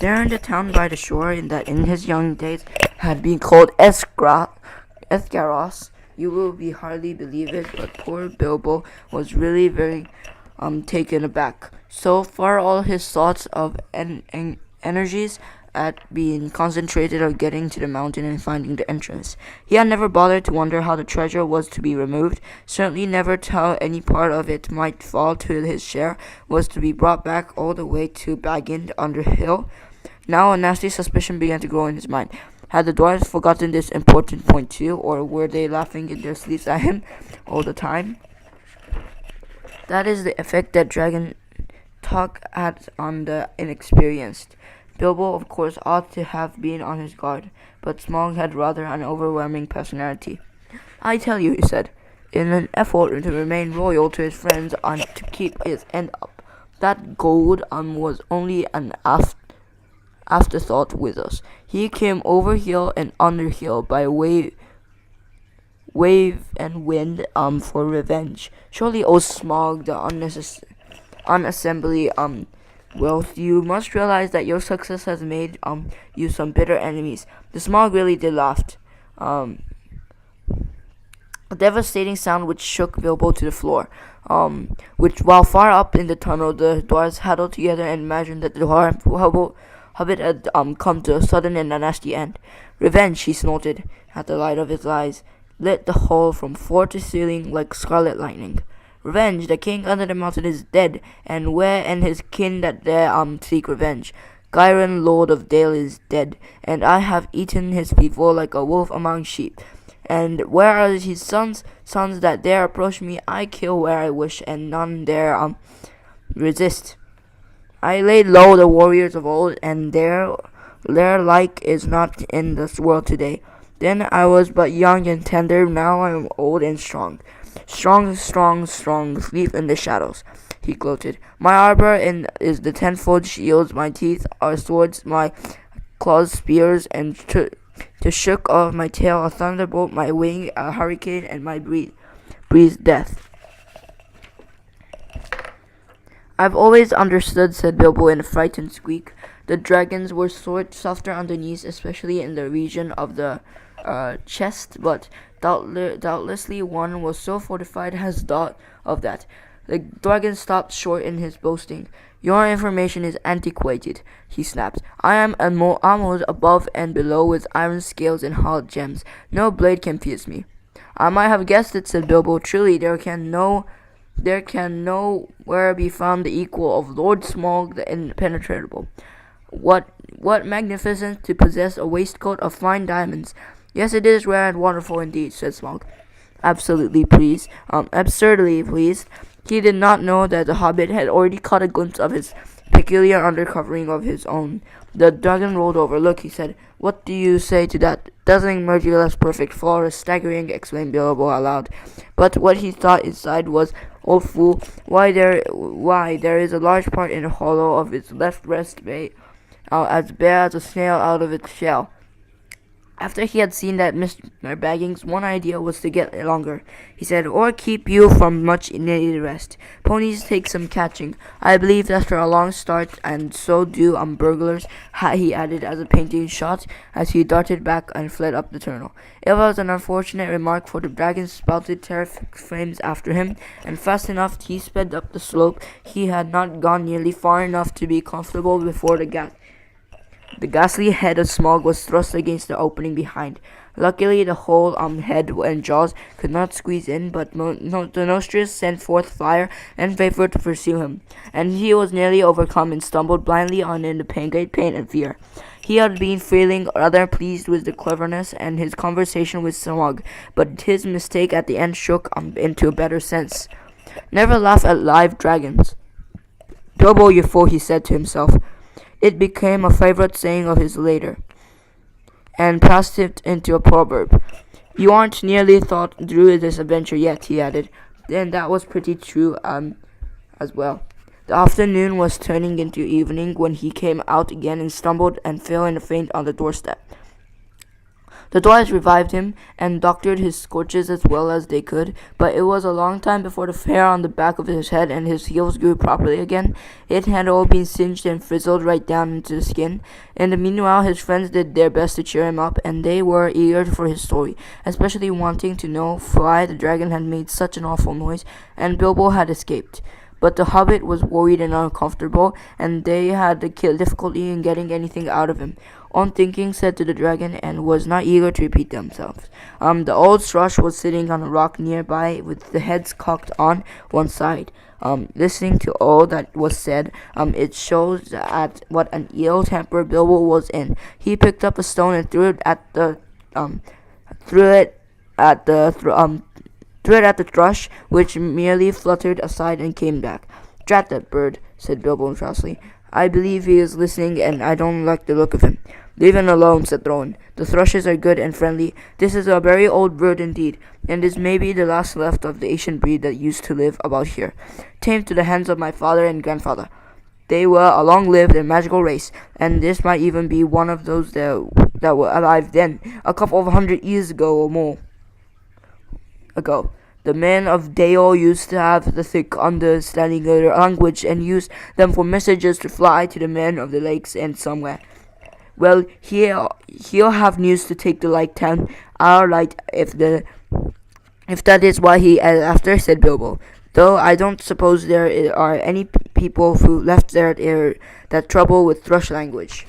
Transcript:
There in the town by the shore that in his young days had been called Escaros. You will be hardly believe it, but poor Bilbo was really very taken aback. So far all his thoughts of energies at being concentrated on getting to the mountain and finding the entrance. He had never bothered to wonder how the treasure was to be removed, certainly never how any part of it might fall to his share was to be brought back all the way to Bagend under hill. Now a nasty suspicion began to grow in his mind. Had the dwarves forgotten this important point too, or were they laughing in their sleeves at him all the time? That is the effect that dragon talk had on the inexperienced. Bilbo, of course, ought to have been on his guard, but Smaug had rather an overwhelming personality. I tell you, he said, in an effort to remain loyal to his friends and to keep his end up, that gold was only an afterthought with us. He came over hill and under hill by wave and wind for revenge. Surely, O Smaug, the unassembly wealth, you must realize that your success has made you some bitter enemies. The Smaug really did laugh. A devastating sound which shook Bilbo to the floor. Which, while far up in the tunnel, the dwarves huddled together and imagined that the hobbit had come to a sudden and a nasty end. Revenge, he snorted at the light of his eyes, lit the hall from floor to ceiling like scarlet lightning. Revenge, the king under the mountain is dead, and where and his kin that there seek revenge. Gyron, lord of Dale, is dead, and I have eaten his people like a wolf among sheep. And where are his sons that dare approach me? I kill where I wish, and none dare resist. I laid low the warriors of old, and their like is not in this world today. Then I was but young and tender, now I am old and strong. Strong, sleep in the shadows, he gloated. My armor is the tenfold shields, my teeth are swords, my claws spears, and to shook of my tail a thunderbolt, my wing a hurricane, and my breeze death. I've always understood, said Bilbo in a frightened squeak. The dragons were softer underneath, especially in the region of the chest, but doubtlessly one was so fortified as thought of that. The dragon stopped short in his boasting. Your information is antiquated, he snapped. I am almost above and below with iron scales and hard gems. No blade can pierce me. I might have guessed it, said Bilbo. Truly, there can nowhere be found the equal of Lord Smaug the impenetrable. What magnificence to possess a waistcoat of fine diamonds. Yes, it is rare and wonderful indeed, said Smaug. Absurdly pleased. He did not know that the hobbit had already caught a glimpse of his peculiar undercovering of his own. The dragon rolled over. Look, he said. What do you say to that? Dazzling, merciless, perfect, flawless, staggering, exclaimed Bilbo aloud. But what he thought inside was, old fool, why there is a large part in the hollow of its left breast as bare as a snail out of its shell. After he had seen that Mr. Baggins' one idea was to get longer, he said, or keep you from much needed rest. Ponies take some catching. I believe after a long start, and so do burglars, he added as a painting shot as he darted back and fled up the tunnel. It was an unfortunate remark, for the dragon spouted terrific flames after him, and fast enough he sped up the slope. He had not gone nearly far enough to be comfortable before the ghastly head of Smaug was thrust against the opening behind. Luckily, the whole head and jaws could not squeeze in, but the nostrils sent forth fire and vapor to pursue him, and he was nearly overcome and stumbled blindly on in the great pain and fear. He had been feeling rather pleased with the cleverness and his conversation with Smaug, but his mistake at the end shook into a better sense. Never laugh at live dragons. Bilbo, you fool, he said to himself. It became a favorite saying of his later, and passed it into a proverb. You aren't nearly thought through this adventure yet, he added. Then that was pretty true as well. The afternoon was turning into evening when he came out again and stumbled and fell in a faint on the doorstep. The dwarves revived him and doctored his scorches as well as they could, but it was a long time before the hair on the back of his head and his heels grew properly again. It had all been singed and frizzled right down into the skin. In the meanwhile, his friends did their best to cheer him up, and they were eager for his story, especially wanting to know why the dragon had made such an awful noise, and Bilbo had escaped. But the hobbit was worried and uncomfortable, and they had difficulty in getting anything out of him. On thinking, said to the dragon, and was not eager to repeat themselves. The old thrush was sitting on a rock nearby, with the heads cocked on one side. Listening to all that was said, it shows at what an ill temper Bilbo was in. He picked up a stone and threw it at the thrush, which merely fluttered aside and came back. "Drat that bird," said Bilbo crossly. "I believe he is listening, and I don't like the look of him." "Leave him alone," said Rowan. "The thrushes are good and friendly. This is a very old bird indeed, and is maybe the last left of the ancient breed that used to live about here, tamed to the hands of my father and grandfather. They were a long-lived and magical race, and this might even be one of those that were alive then, a couple of 100 years ago or more ago. The men of Dale used to have the thick understanding of their language and used them for messages to fly to the men of the lakes and somewhere. Well, he'll have news to take to Light Town, our light, if that is what he is after," said Bilbo. "Though I don't suppose there are any people who left there that trouble with thrush language."